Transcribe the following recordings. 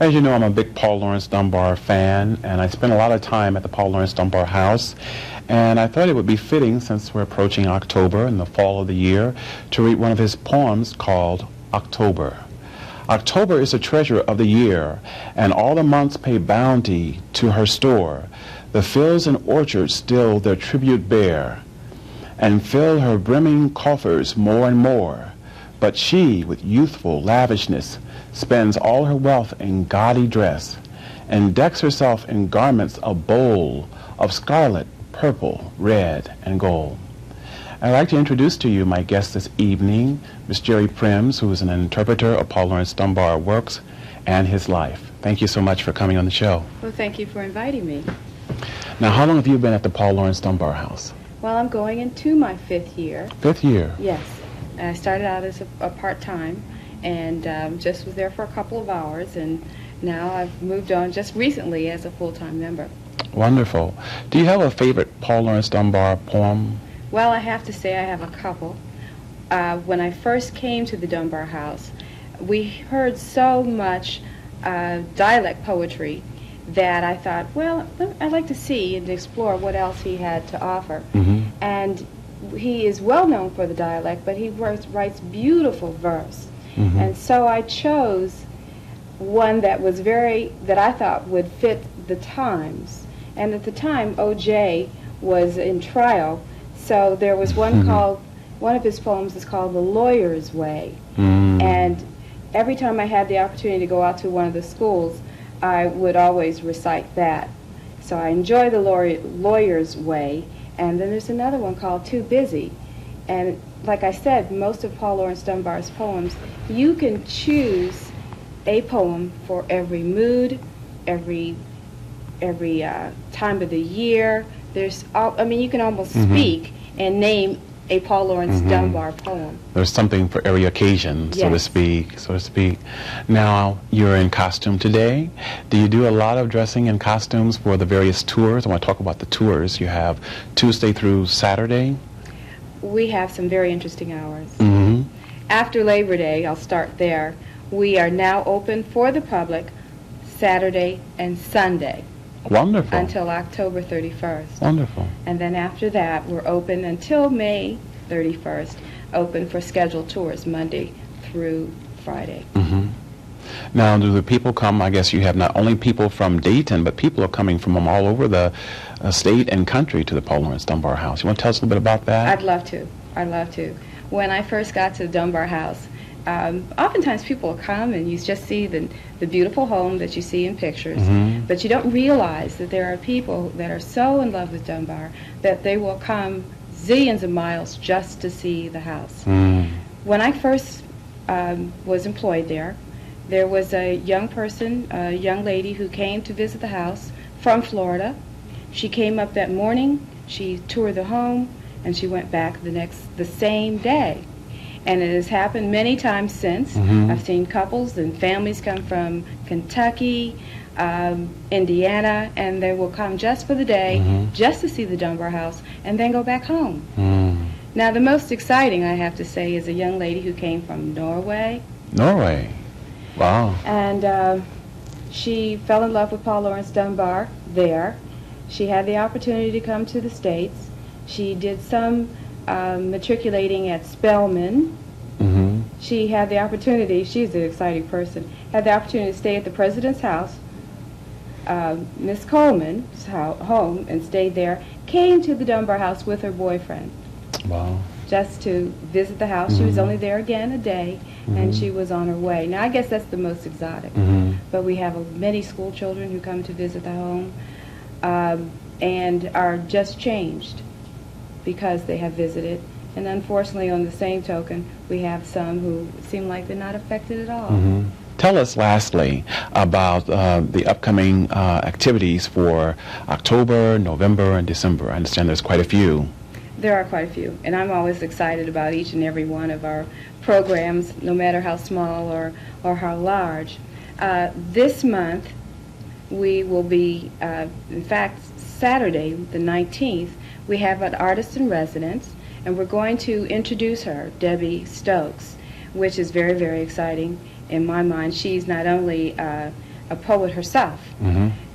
As you know, I'm a big Paul Laurence Dunbar fan, and I spend a lot of time at the Paul Laurence Dunbar house. And I thought it would be fitting, since we're approaching October and the fall of the year, to read one of his poems called October. October is the treasure of the year, and all the months pay bounty to her store. The fields and orchards still their tribute bear, and fill her brimming coffers more and more. But she, with youthful lavishness, spends all her wealth in gaudy dress, and decks herself in garments of bold, of scarlet, purple, red, and gold. I'd like to introduce to you my guest this evening, Miss Jerry Prims, who is an interpreter of Paul Laurence Dunbar works and his life. Thank you so much for coming on the show. Well, thank you for inviting me. Now, how long have you been at the Paul Laurence Dunbar house? Well, I'm going into my 5th year. 5th year? Yes. I started out as a part-time and just was there for a couple of hours, and now I've moved on just recently as a full-time member. Wonderful. Do you have a favorite Paul Laurence Dunbar poem? Well, I have to say I have a couple. When I first came to the Dunbar house, we heard so much dialect poetry that I thought, well, I'd like to see and explore what else he had to offer. Mm-hmm. And he is well known for the dialect, but he writes beautiful verse. Mm-hmm. And so I chose one that was that I thought would fit the times. And at the time, O.J. was in trial, so there was one one of his poems is called The Lawyer's Way. Mm. And every time I had the opportunity to go out to one of the schools, I would always recite that. So I enjoy The Lawyer's Way. And then there's another one called Too Busy. And like I said, most of Paul Laurence Dunbar's poems, you can choose a poem for every mood, every time of the year. You can almost speak and name a Paul Laurence Dunbar poem. There's something for every occasion, so to speak. Now, you're in costume today. Do you do a lot of dressing in costumes for the various tours? I want to talk about the tours. You have Tuesday through Saturday. We have some very interesting hours. Mm-hmm. After Labor Day, I'll start there, we are now open for the public Saturday and Sunday. Wonderful. Until October 31st. Wonderful. And then after that, we're open until May 31st, open for scheduled tours Monday through Friday. Mm-hmm. Now, do the people come? I guess you have not only people from Dayton, but people are coming from all over the state and country to the Paul Laurence Dunbar house. You want to tell us a little bit about that? I'd love to. When I first got to the Dunbar house, oftentimes people will come and you just see the beautiful home that you see in pictures, but you don't realize that there are people that are so in love with Dunbar that they will come zillions of miles just to see the house. When I first was employed there was a young person, a young lady who came to visit the house from Florida. She came up that morning, she toured the home, and she went back the same day. And it has happened many times since. I've seen couples and families come from Kentucky, Indiana, and they will come just for the day, just to see the Dunbar house, and then go back home. Now, the most exciting, I have to say, is a young lady who came from Norway. Norway. Wow. And she fell in love with Paul Laurence Dunbar there. She had the opportunity to come to the States. She did some matriculating at Spelman. She had the opportunity, she's an exciting person, had the opportunity to stay at the President's house, Miss Coleman's home, and stayed there, came to the Dunbar house with her boyfriend. Wow. Just to visit the house. She was only there again a day, and she was on her way. Now, I guess that's the most exotic. But we have many school children who come to visit the home and are just changed because they have visited. And unfortunately, on the same token, we have some who seem like they're not affected at all. Tell us lastly about the upcoming activities for October, November, and December. I understand there's quite a few. There are quite a few, and I'm always excited about each and every one of our programs, no matter how small or how large. This month, we will be, in fact, Saturday, the 19th, we have an artist in residence, and we're going to introduce her, Debbie Stokes, which is very, very exciting in my mind. She's not only a a poet herself,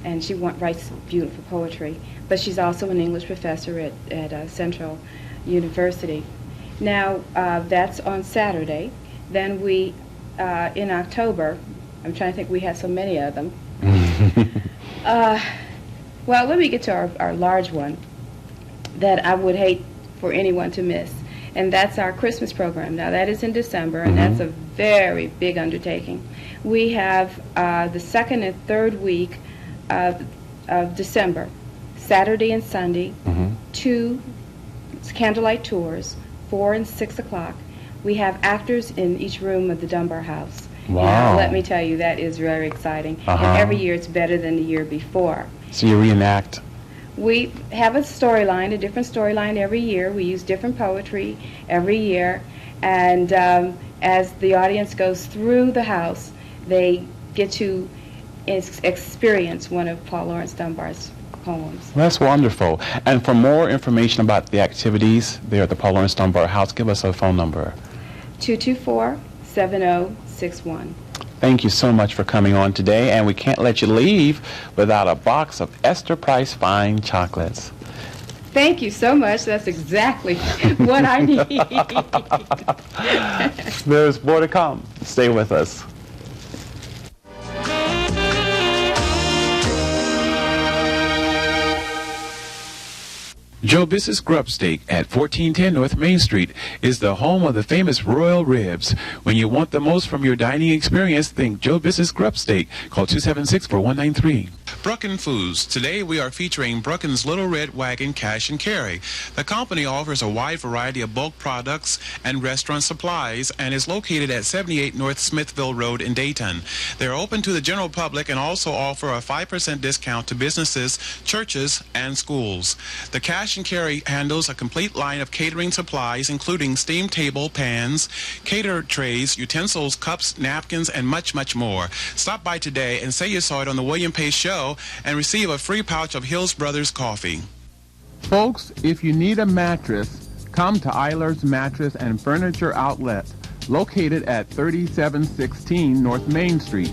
and she writes beautiful poetry. But she's also an English professor at Central University. Now, that's on Saturday. Then we, in October, I'm trying to think, we have so many of them. Well, let me get to our large one that I would hate for anyone to miss, and that's our Christmas program. Now, that is in December, and that's a very big undertaking. We have the second and third week of December, Saturday and Sunday, 2 candlelight tours, 4 and 6 o'clock. We have actors in each room of the Dunbar house. Wow. Now, let me tell you, that is very exciting. And every year it's better than the year before. So you reenact? We have a storyline, a different storyline every year. We use different poetry every year. And as the audience goes through the house, they get to experience one of Paul Laurence Dunbar's poems. That's wonderful. And for more information about the activities there at the Paul Laurence Dunbar House, give us a phone number. 224-7061. Thank you so much for coming on today, and we can't let you leave without a box of Esther Price Fine Chocolates. Thank you so much. That's exactly what I need. There's more to come. Stay with us. Joe Biss's Grub Steak at 1410 North Main Street is the home of the famous Royal Ribs. When you want the most from your dining experience, think Joe Biss's Grub Steak. Call 276-4193. Brucken Foods. Today we are featuring Brucken's Little Red Wagon Cash and Carry. The company offers a wide variety of bulk products and restaurant supplies and is located at 78 North Smithville Road in Dayton. They're open to the general public and also offer a 5% discount to businesses, churches, and schools. The Cash and Carry handles a complete line of catering supplies including steam table, pans, cater trays, utensils, cups, napkins, and much, much more. Stop by today and say you saw it on the William Pace Show and receive a free pouch of Hills Brothers coffee. Folks, if you need a mattress, come to Eiler's Mattress and Furniture Outlet, located at 3716 North Main Street.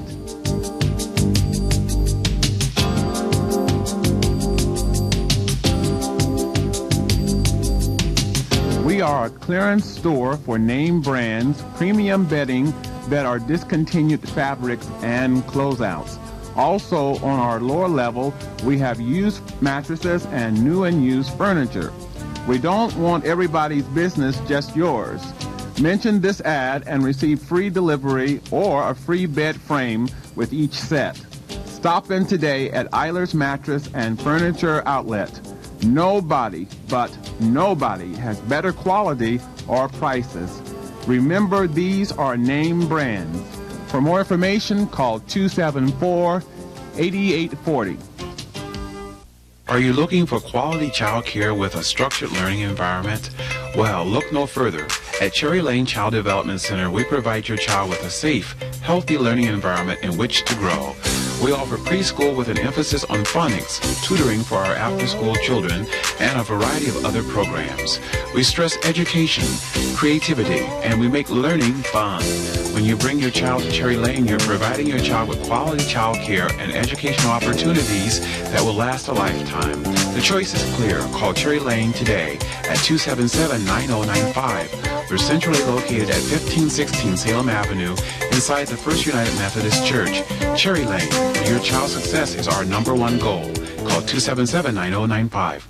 We are a clearance store for name brands, premium bedding that are discontinued fabrics, and closeouts. Also, on our lower level, we have used mattresses and new and used furniture. We don't want everybody's business, just yours. Mention this ad and receive free delivery or a free bed frame with each set. Stop in today at Eiler's Mattress and Furniture Outlet. Nobody, but nobody, has better quality or prices. Remember, these are name brands. For more information, call 274-8840. Are you looking for quality child care with a structured learning environment? Well, look no further. At Cherry Lane Child Development Center, we provide your child with a safe, healthy learning environment in which to grow. We offer preschool with an emphasis on phonics, tutoring for our after-school children, and a variety of other programs. We stress education, creativity, and we make learning fun. When you bring your child to Cherry Lane, you're providing your child with quality child care and educational opportunities that will last a lifetime. The choice is clear. Call Cherry Lane today at 277-9095. We're centrally located at 1516 Salem Avenue inside the First United Methodist Church. Cherry Lane, your child's success is our #1 goal. Call 277-9095.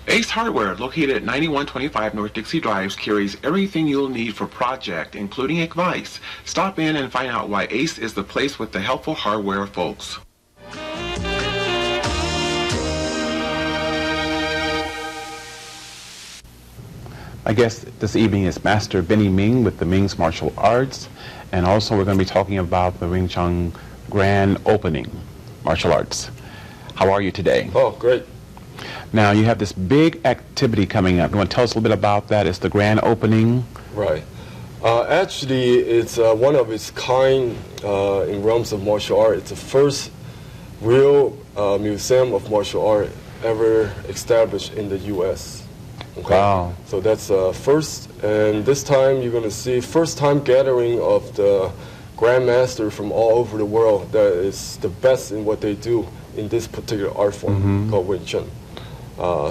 Ace Hardware, located at 9125 North Dixie Drive, carries everything you'll need for project, including advice. Stop in and find out why Ace is the place with the helpful hardware folks. My guest this evening is Master Benny Meng with the Meng's Martial Arts, and also we're going to be talking about the Wing Chun Grand Opening Martial Arts. How are you today? Oh, great. Now, you have this big activity coming up. You want to tell us a little bit about that? It's the grand opening. Right. Actually, it's one of its kind in realms of martial art. It's the first real museum of martial art ever established in the U.S. Okay? Wow. So that's first, and this time you're going to see first time gathering of the grandmasters from all over the world that is the best in what they do in this particular art form called Wing Chun.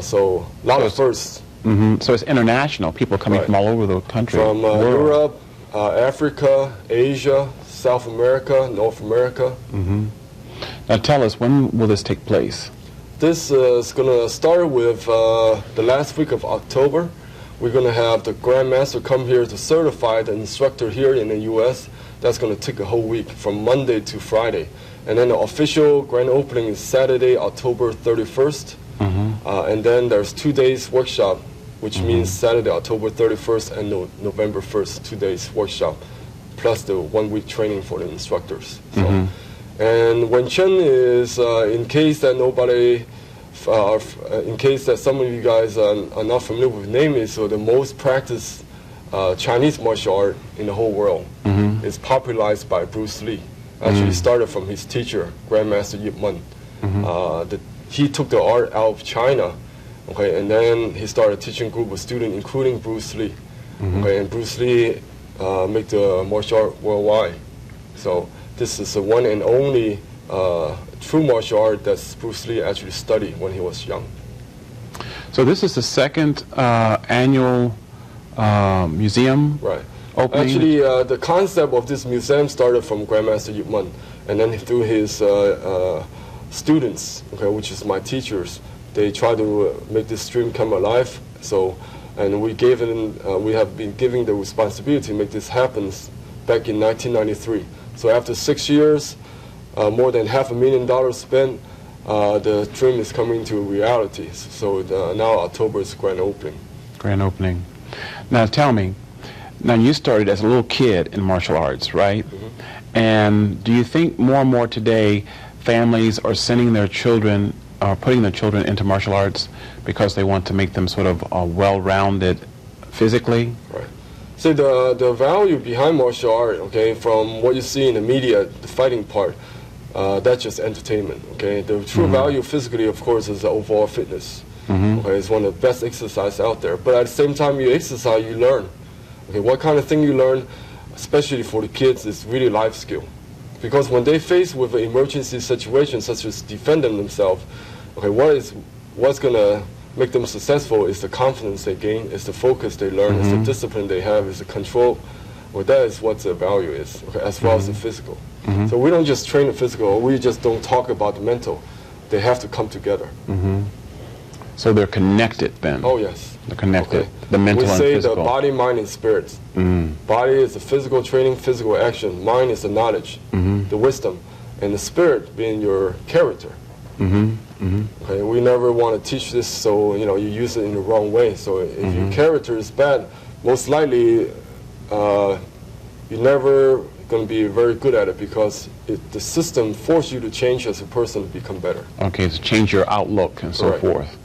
So a lot of firsts. So it's international, people coming from all over the country. From Europe, Africa, Asia, South America, North America. Now tell us, when will this take place? This is going to start with the last week of October. We're going to have the Grandmaster come here to certify the instructor here in the U.S. That's going to take a whole week, from Monday to Friday. And then the official grand opening is Saturday, October 31st. And then there's 2 days workshop, which means Saturday, October 31st and November 1st, 2 days workshop, plus the 1 week training for the instructors. So, and Wing Chun is, in case that nobody, in case that some of you guys are not familiar with the name, is the most practiced Chinese martial art in the whole world. It's popularized by Bruce Lee. Actually started from his teacher, Grandmaster Yip Man. He took the art out of China, okay, and then he started teaching a group of students, including Bruce Lee. Okay, and Bruce Lee made the martial art worldwide. So this is the one and only true martial art that Bruce Lee actually studied when he was young. So this is the second annual museum opening? Actually, the concept of this museum started from Grandmaster Yip Man, and then through his students, okay, which is my teachers, they try to make this dream come alive. So, and we gave it, we have been giving the responsibility to make this happen back in 1993. So after 6 years, more than $500,000 spent, the dream is coming to reality. So now October is grand opening. Grand opening. Now tell me, now you started as a little kid in martial arts, right? And do you think more and more today families are sending their children, putting their children into martial arts because they want to make them sort of well-rounded physically? Right. So the value behind martial art, okay, from what you see in the media, the fighting part, that's just entertainment, okay? The true value physically, of course, is the overall fitness. Okay, it's one of the best exercises out there. But at the same time you exercise, you learn. Okay, what kind of thing you learn, especially for the kids, is really life skill. Because when they face with an emergency situation, such as defending themselves, okay, what's going to make them successful is the confidence they gain, is the focus they learn, is the discipline they have, is the control. Well, that is what the value is, okay, as well as the physical. So we don't just train the physical, we just don't talk about the mental. They have to come together. So they're connected then? Oh, yes. They're connected, okay. the mental and physical. We say the body, mind, and spirit. Body is the physical training, physical action. Mind is the knowledge, the wisdom, and the spirit being your character. Okay, we never want to teach this so you use it in the wrong way. So if your character is bad, most likely you're never going to be very good at it, because the system forces you to change as a person to become better. Okay, to change your outlook and so forth.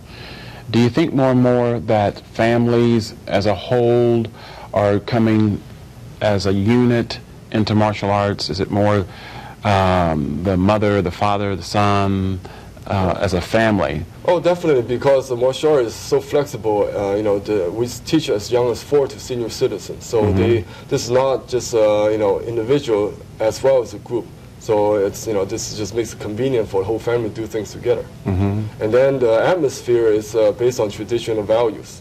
Do you think more and more that families as a whole are coming as a unit into martial arts? Is it more the mother, the father, the son, as a family? Oh, definitely, because the martial art is so flexible. We teach as young as 4 to senior citizens. So this is not just individual as well as a group. So it's this just makes it convenient for the whole family to do things together. And then the atmosphere is based on traditional values.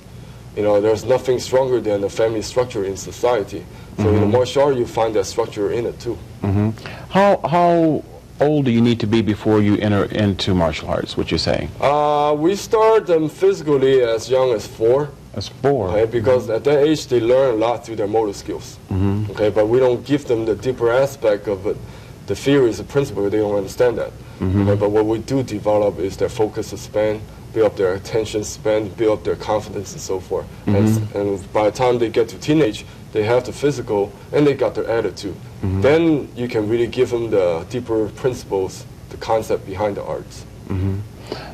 There's nothing stronger than the family structure in society. So in the martial art, you find that structure in it too. How old do you need to be before you enter into martial arts, would you say? We start them physically as young as 4. As 4? Okay, because at that age they learn a lot through their motor skills. Okay, but we don't give them the deeper aspect of it. The theories, the principle, they don't understand that. Okay, but what we do develop is their focus span, build up their attention span, build up their confidence and so forth. And by the time they get to teenage, they have the physical and they got their attitude. Then you can really give them the deeper principles, the concept behind the arts.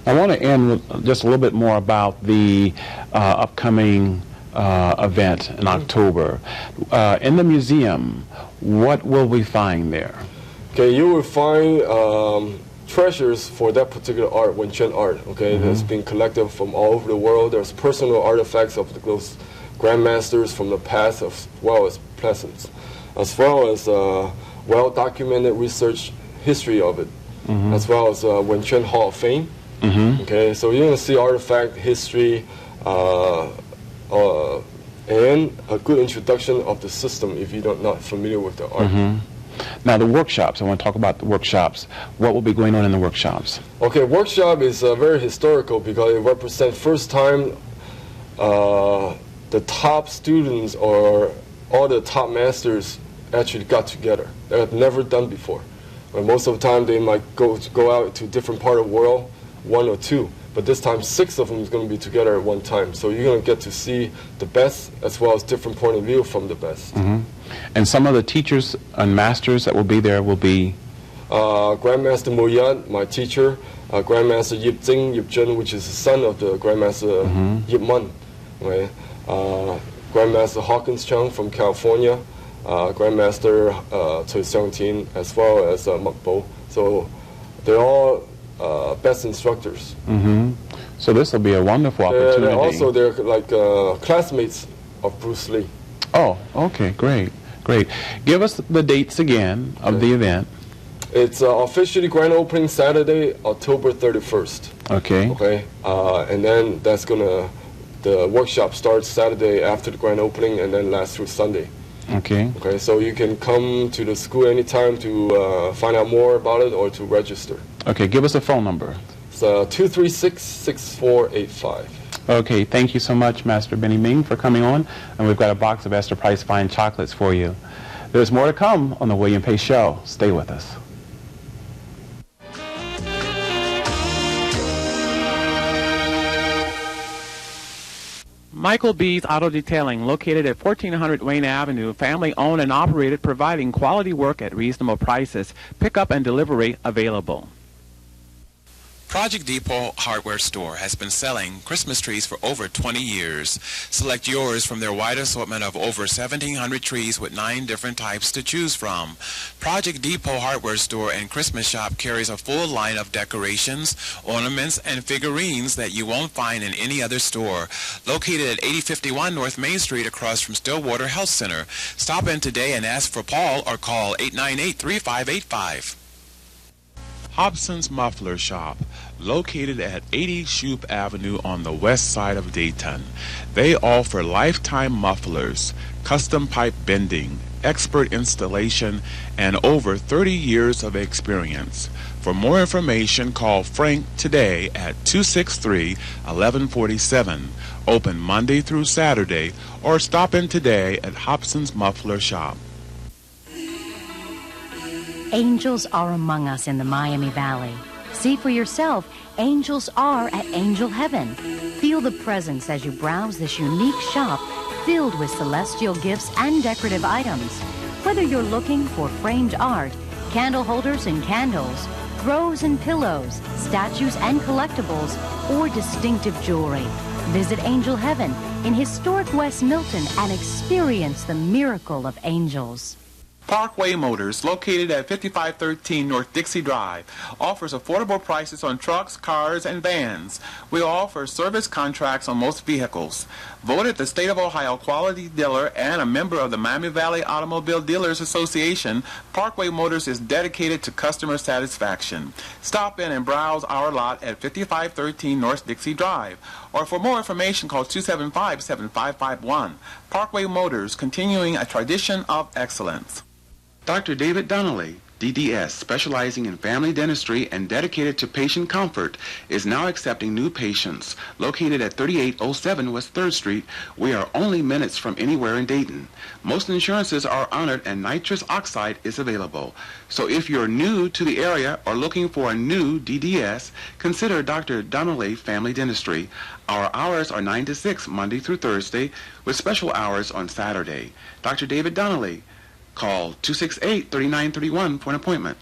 I want to end with just a little bit more about the upcoming event in October. In the museum, what will we find there? Okay, you will find treasures for that particular art, Wing Chun art. Okay, that's been collected from all over the world. There's personal artifacts of those grandmasters from the past, as well as presents, as well as well-documented research history of it, as well as Wenquan Hall of Fame. Okay, so you're going to see artifact history and a good introduction of the system if you're not familiar with the art. Now the workshops, I want to talk about the workshops. What will be going on in the workshops? Okay, workshop is very historical because it represents first time the top students or all the top masters actually got together. They had never done before. Most of the time they might go out to different part of the world, 1 or 2. But this time 6 of them is going to be together at one time. So you're going to get to see the best as well as different point of view from the best. And some of the teachers and masters that will be there will be? Grandmaster Mo Yan, my teacher, Grandmaster Yip Zhen, which is the son of the Grandmaster Yip Man, right? Grandmaster Hawkins Chung from California, Grandmaster Cui Xiang Tin, as well as Mak Bo. So they're all best instructors. So this will be a wonderful opportunity. They're like classmates of Bruce Lee. Oh, okay, great, great. Give us the dates again of the event. It's officially grand opening Saturday, October 31st. Okay. Okay, and then the workshop starts Saturday after the grand opening and then lasts through Sunday. Okay. Okay, so you can come to the school anytime to find out more about it or to register. Okay, give us a phone number. It's 236-6485. Okay, thank you so much, Master Benny Meng, for coming on. And we've got a box of Esther Price Fine Chocolates for you. There's more to come on the William Pace Show. Stay with us. Michael B's Auto Detailing, located at 1400 Wayne Avenue, family owned and operated, providing quality work at reasonable prices. Pickup and delivery available. Project Depot Hardware Store has been selling Christmas trees for over 20 years. Select yours from their wide assortment of over 1,700 trees with 9 different types to choose from. Project Depot Hardware Store and Christmas Shop carries a full line of decorations, ornaments, and figurines that you won't find in any other store. Located at 8051 North Main Street across from Stillwater Health Center. Stop in today and ask for Paul or call 898-3585. Hobson's Muffler Shop, located at 80 Shoup Avenue on the west side of Dayton. They offer lifetime mufflers, custom pipe bending, expert installation, and over 30 years of experience. For more information, call Frank today at 263-1147, open Monday through Saturday, or stop in today at Hobson's Muffler Shop. Angels are among us in the Miami Valley. See for yourself, angels are at Angel Heaven. Feel the presence as you browse this unique shop filled with celestial gifts and decorative items. Whether you're looking for framed art, candle holders and candles, throws and pillows, statues and collectibles, or distinctive jewelry, visit Angel Heaven in historic West Milton and experience the miracle of angels. Parkway Motors, located at 5513 North Dixie Drive, offers affordable prices on trucks, cars, and vans. We offer service contracts on most vehicles. Voted the State of Ohio Quality Dealer and a member of the Miami Valley Automobile Dealers Association, Parkway Motors is dedicated to customer satisfaction. Stop in and browse our lot at 5513 North Dixie Drive. Or for more information, call 275-7551. Parkway Motors, continuing a tradition of excellence. Dr. David Donnelly, DDS, specializing in family dentistry and dedicated to patient comfort, is now accepting new patients. Located at 3807 West 3rd Street, we are only minutes from anywhere in Dayton. Most insurances are honored and nitrous oxide is available. So if you're new to the area or looking for a new DDS, consider Dr. Donnelly Family Dentistry. Our hours are 9 to 6 Monday through Thursday with special hours on Saturday. Dr. David Donnelly. Call 268-3931 for an appointment.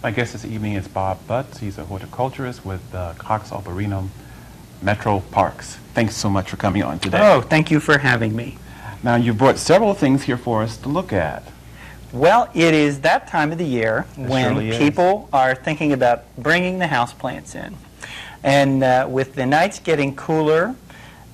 My guest this evening is Bob Butts. He's a horticulturist with Cox Albarino Metro Parks. Thanks so much for coming on today. Oh, thank you for having me. Now, you brought several things here for us to look at. Well, it is that time of the year when surely is. people are thinking about bringing the houseplants in. And with the nights getting cooler,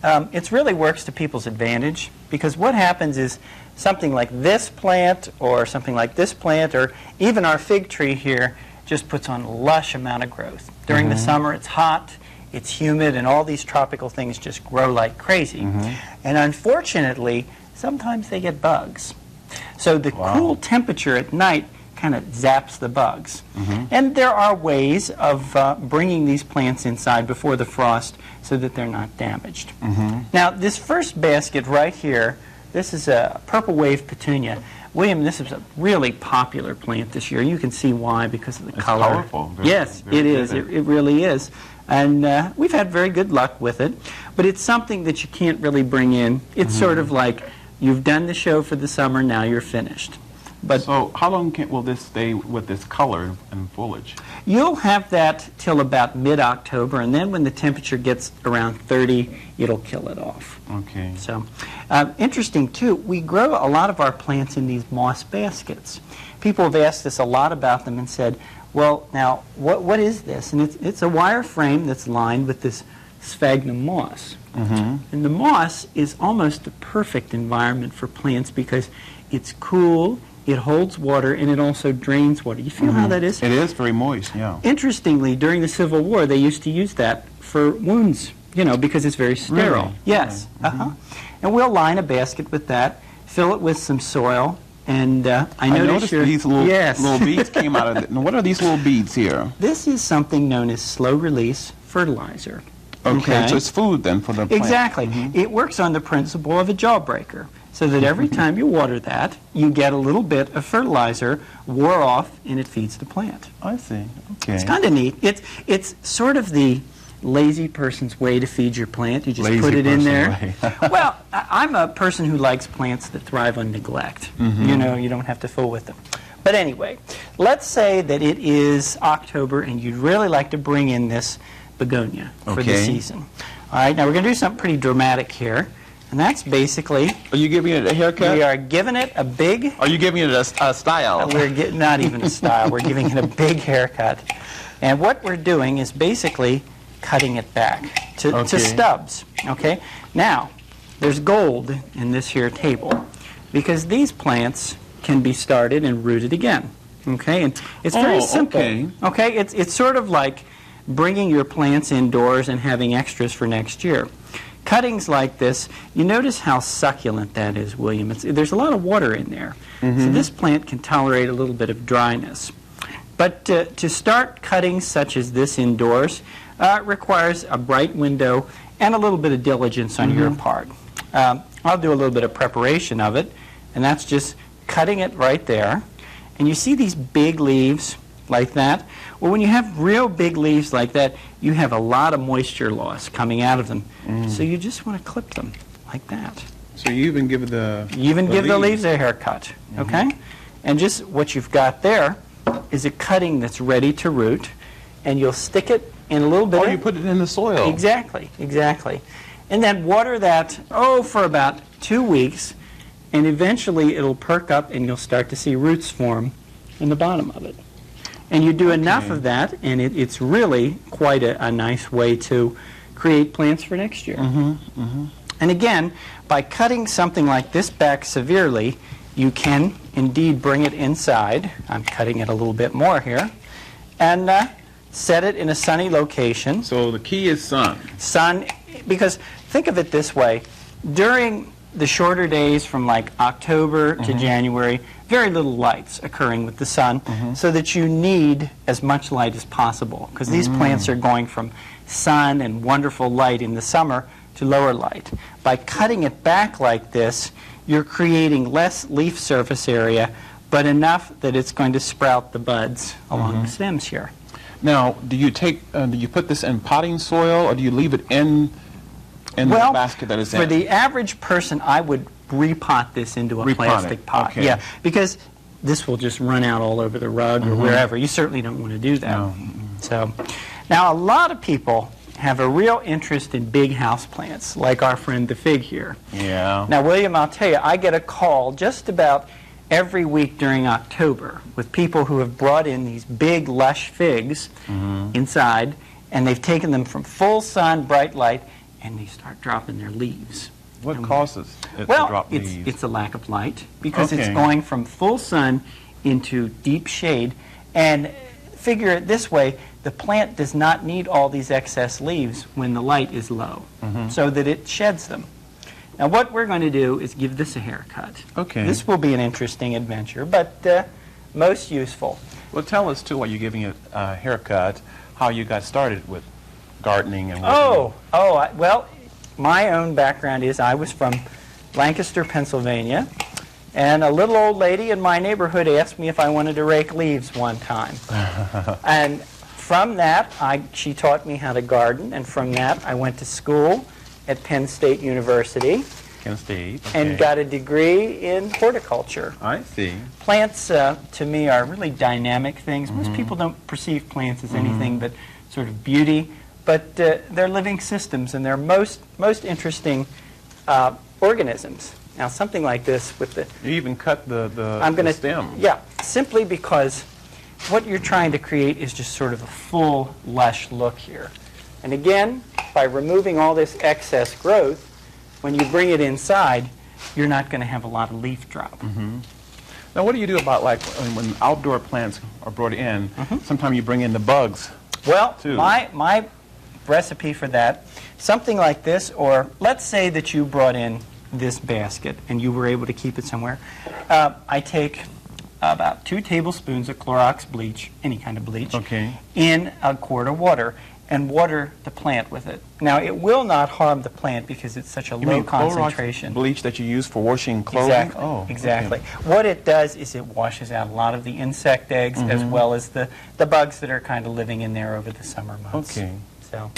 it really works to people's advantage, because what happens is something like this plant or something like this plant or even our fig tree here just puts on a lush amount of growth. During the summer it's hot, it's humid, and all these tropical things just grow like crazy. And unfortunately, sometimes they get bugs. So the cool temperature at night kind of zaps the bugs. And there are ways of bringing these plants inside before the frost so that they're not damaged. Now, this first basket right here, this is a purple wave petunia. William, this is a really popular plant this year. You can see why, because of the color. Colorful. Yes, it is. It really is. And we've had very good luck with it. But it's something that you can't really bring in. It's sort of like you've done the show for the summer, now you're finished. But so how long will this stay with this color and foliage? You'll have that till about mid-October, and then when the temperature gets around 30, it'll kill it off. Okay. So, interesting too, we grow a lot of our plants in these moss baskets. People have asked us a lot about them and said, well, now, what is this? And it's a wire frame that's lined with this sphagnum moss. And the moss is almost the perfect environment for plants because it's cool, it holds water, and it also drains water. You feel how that is? It is very moist, yeah. Interestingly, during the Civil War, they used to use that for wounds, you know, because it's very sterile. Really? Yes. And we'll line a basket with that, fill it with some soil, and I noticed these little beads came out of it. Now, what are these little beads here? This is something known as slow-release fertilizer. Okay, so it's food then for the plant. Exactly. It works on the principle of a jawbreaker, so that every time you water that, you get a little bit of fertilizer wore off, and it feeds the plant. I see. Okay. It's kind of neat. It's sort of the lazy person's way to feed your plant. You just put it in there. Well, I'm a person who likes plants that thrive on neglect. You know, you don't have to fool with them. But anyway, let's say that it is October, and you'd really like to bring in this begonia for the season. All right, now we're going to do something pretty dramatic here, and that's basically... Are you giving it a haircut? We are giving it a big... Are you giving it a style? We're not even a style. We're giving it a big haircut. And what we're doing is basically cutting it back to stubs. Okay? Now, there's gold in this here table, because these plants can be started and rooted again. Okay? And it's very simple. Okay? It's sort of like bringing your plants indoors and having extras for next year. Cuttings like this, you notice how succulent that is, William. There's a lot of water in there. So this plant can tolerate a little bit of dryness. But to start cuttings such as this indoors requires a bright window and a little bit of diligence on your part. I'll do a little bit of preparation of it, and that's just cutting it right there. And you see these big leaves like that? Well, when you have real big leaves like that, you have a lot of moisture loss coming out of them. So you just want to clip them like that. So you even give the leaves a haircut, okay? And just what you've got there is a cutting that's ready to root, and you'll stick it in a little bit. Oh, you put it in the soil. Exactly, exactly. And then water that, for about 2 weeks, and eventually it'll perk up and you'll start to see roots form in the bottom of it. And you do enough of that, and it's really quite a nice way to create plants for next year. And again, by cutting something like this back severely, you can indeed bring it inside. I'm cutting it a little bit more here. And set it in a sunny location. So the key is sun. Sun, because think of it this way. During the shorter days from like October to January, very little light's occurring with the sun, so that you need as much light as possible, because these plants are going from sun and wonderful light in the summer to lower light. By cutting it back like this, you're creating less leaf surface area, but enough that it's going to sprout the buds along the stems here. Now, do you put this in potting soil, or do you leave it in the basket that is in? For the average person, I would repot this into a plastic pot. Okay. Yeah, because this will just run out all over the rug or wherever. You certainly don't want to do that. No. So, now a lot of people have a real interest in big house plants, like our friend the fig here. Yeah. Now, William, I'll tell you, I get a call just about every week during October with people who have brought in these big, lush figs inside, and they've taken them from full sun, bright light, and they start dropping their leaves. What causes it to Well, drop leaves? it's a lack of light because it's Okay. going from full sun into deep shade. And figure it this way, the plant does not need all these excess leaves when the light is low, so that it sheds them. Now what we're going to do is give this a haircut. Okay. This will be an interesting adventure, but most useful. Well, tell us, too, while you're giving it a haircut, how you got started with gardening and Well, my own background is I was from Lancaster, Pennsylvania, and a little old lady in my neighborhood asked me if I wanted to rake leaves one time. And from that, she taught me how to garden, and from that I went to school at Penn State University. Penn State, okay. And got a degree in horticulture. I see. Plants, to me, are really dynamic things. Most people don't perceive plants as anything but sort of beauty, but they're living systems, and they're most interesting organisms. Now, something like this with the... You even cut the stem. Yeah, simply because what you're trying to create is just sort of a full, lush look here. And again, by removing all this excess growth, when you bring it inside, you're not going to have a lot of leaf drop. Now, what do you do about, like, when outdoor plants are brought in, sometimes you bring in the bugs, Well, too. my recipe for that, something like this, or let's say that you brought in this basket and you were able to keep it somewhere. I take about 2 tablespoons of Clorox bleach, any kind of bleach, in a quart of water, and water the plant with it. Now, it will not harm the plant because it's such a low concentration. Clorox bleach that you use for washing clothing? Exactly. Oh, exactly. What it does is it washes out a lot of the insect eggs as well as the bugs that are kind of living in there over the summer months. Okay. So,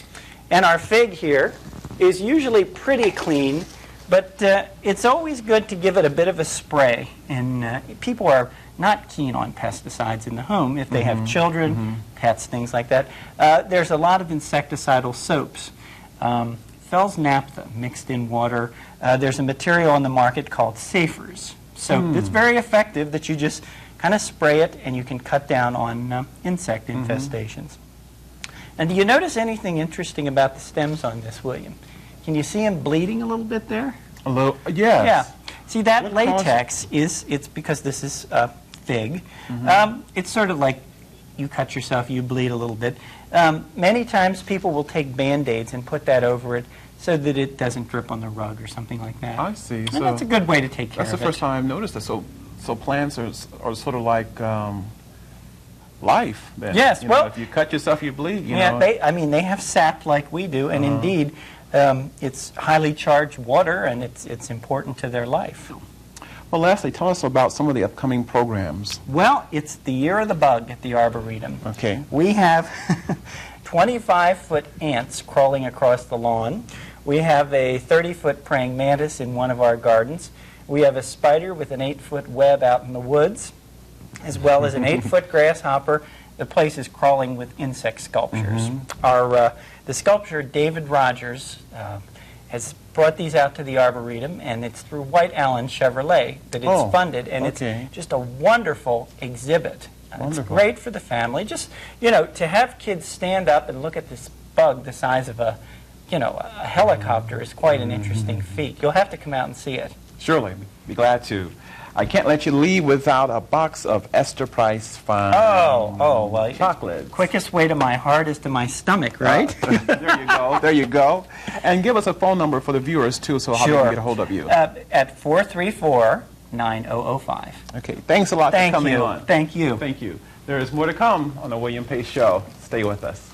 and our fig here is usually pretty clean, but it's always good to give it a bit of a spray. And people are not keen on pesticides in the home if they have children, pets, things like that. There's a lot of insecticidal soaps. Fell's naphtha mixed in water. There's a material on the market called Safers soap that's very effective that you just kind of spray it and you can cut down on insect infestations. And do you notice anything interesting about the stems on this, William? Can you see them bleeding a little bit there? A little, yes. Yeah. See, that What latex it's because this is fig. It's sort of like you cut yourself, you bleed a little bit. Many times people will take Band-Aids and put that over it so that it doesn't drip on the rug or something like that. I see. And So that's a good way to take care of it. that's the first time I've noticed that. So plants are sort of like life. Then. Yes, You well- know, if you cut yourself, you bleed. You Yeah, know. they have sap like we do, and indeed, it's highly charged water, and it's important to their life. Well, lastly, tell us about some of the upcoming programs. Well, it's the Year of the Bug at the Arboretum. Okay. We have 25-foot ants crawling across the lawn. We have a 30-foot praying mantis in one of our gardens. We have a spider with an 8-foot web out in the woods, as well as an 8-foot grasshopper. The place is crawling with insect sculptures. The sculptor David Rogers has brought these out to the Arboretum, and it's through White Allen Chevrolet that it's funded, and it's just a wonderful exhibit. It's great for the family. Just, to have kids stand up and look at this bug the size of a helicopter is quite an interesting feat. You'll have to come out and see it. Surely, be glad to. I can't let you leave without a box of Esther Price Fine well, chocolate. Quickest way to my heart is to my stomach, right? There you go. There you go. And give us a phone number for the viewers, too, so how they can get a hold of you. At 434-9005. Okay. Thanks a lot for coming on. Thank you. Thank you. There is more to come on the William Pace Show. Stay with us.